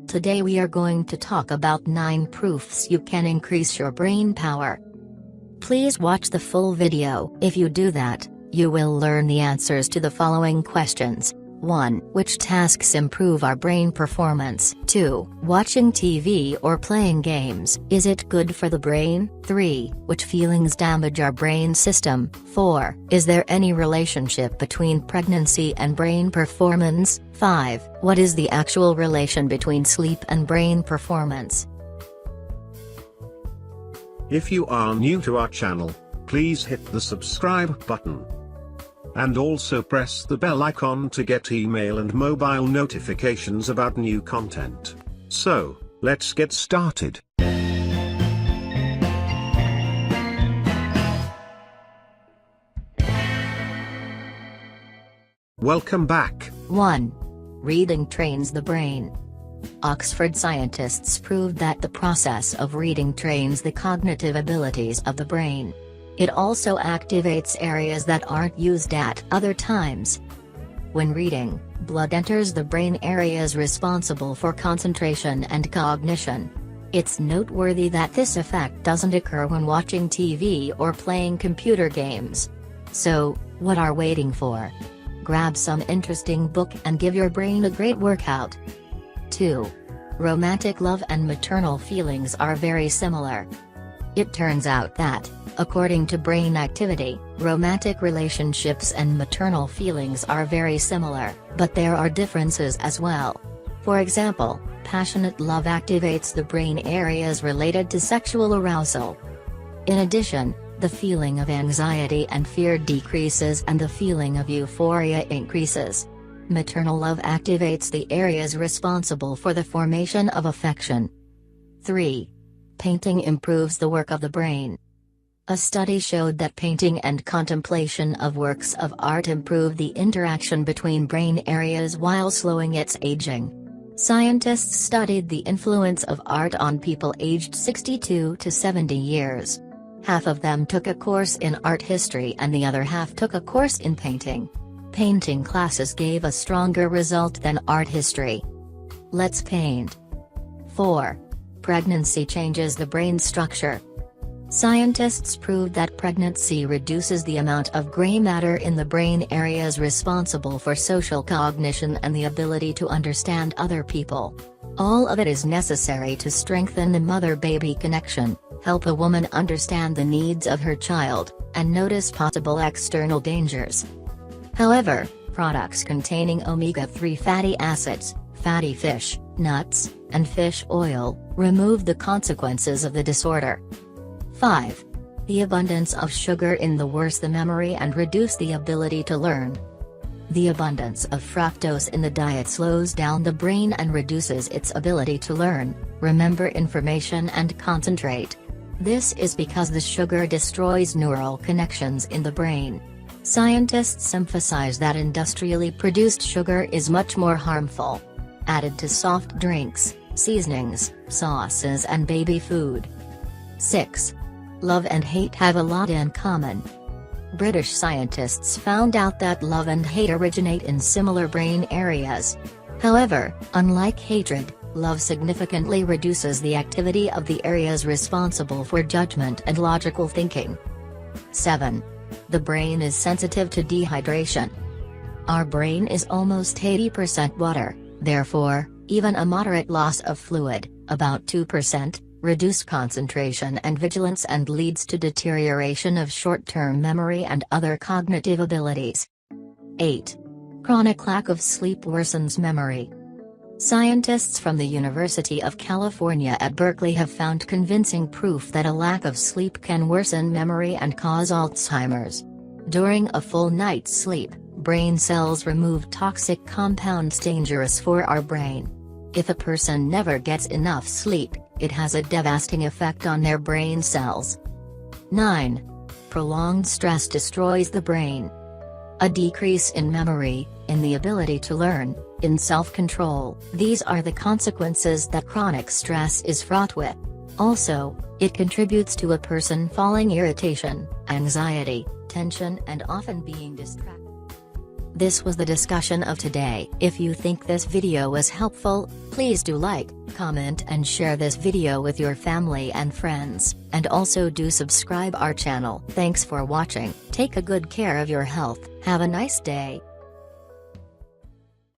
Today we are going to talk about 9 proofs you can increase your brain power. Please watch the full video. If you do that, you will learn the answers to the following questions. 1. Which tasks improve our brain performance? 2. Watching TV or playing games, is it good for the brain? 3. Which feelings damage our brain system? 4. Is there any relationship between pregnancy and brain performance? 5. What is the actual relation between sleep and brain performance? If you are new to our channel, please hit the subscribe button. And also press the bell icon to get email and mobile notifications about new content. So, let's get started. Welcome back. 1. Reading trains the brain. Oxford scientists proved that the process of reading trains the cognitive abilities of the brain. It also activates areas that aren't used at other times. When reading, blood enters the brain areas responsible for concentration and cognition. It's noteworthy that this effect doesn't occur when watching TV or playing computer games. So, what are waiting for? Grab some interesting book and give your brain a great workout. 2. Romantic love and maternal feelings are very similar. It turns out that, according to brain activity, romantic relationships and maternal feelings are very similar, but there are differences as well. For example, passionate love activates the brain areas related to sexual arousal. In addition, the feeling of anxiety and fear decreases and the feeling of euphoria increases. Maternal love activates the areas responsible for the formation of affection. 3. Painting improves the work of the brain. A study showed that painting and contemplation of works of art improve the interaction between brain areas while slowing its aging. Scientists studied the influence of art on people aged 62 to 70 years. Half of them took a course in art history and the other half took a course in painting. Painting classes gave a stronger result than art history. Let's paint. 4. Pregnancy changes the brain structure. Scientists proved that pregnancy reduces the amount of gray matter in the brain areas responsible for social cognition and the ability to understand other people. All of it is necessary to strengthen the mother-baby connection, help a woman understand the needs of her child, and notice possible external dangers. However, products containing omega-3 fatty acids, fatty fish, nuts, and fish oil, remove the consequences of the disorder. 5. The abundance of sugar in the worse the memory and reduce the ability to learn. The abundance of fructose in the diet slows down the brain and reduces its ability to learn, remember information and concentrate. This is because the sugar destroys neural connections in the brain. Scientists emphasize that industrially produced sugar is much more harmful. Added to soft drinks, seasonings, sauces and baby food. 6. Love and hate have a lot in common. British scientists found out that love and hate originate in similar brain areas. However, unlike hatred, love significantly reduces the activity of the areas responsible for judgment and logical thinking. 7. The brain is sensitive to dehydration. Our brain is almost 80% water, therefore, even a moderate loss of fluid, about 2%, reduces concentration and vigilance and leads to deterioration of short-term memory and other cognitive abilities. 8. Chronic lack of sleep worsens memory. Scientists from the University of California at Berkeley have found convincing proof that a lack of sleep can worsen memory and cause Alzheimer's. During a full night's sleep, brain cells remove toxic compounds dangerous for our brain. If a person never gets enough sleep, it has a devastating effect on their brain cells. 9. Prolonged stress destroys the brain. A decrease in memory, in the ability to learn, in self-control. These are the consequences that chronic stress is fraught with. Also, it contributes to a person falling irritation, anxiety, tension and often being distracted. This was the discussion of today. If you think this video was helpful, please do like, comment and share this video with your family and friends, and also do subscribe our channel. Thanks for watching. Take a good care of your health. Have a nice day.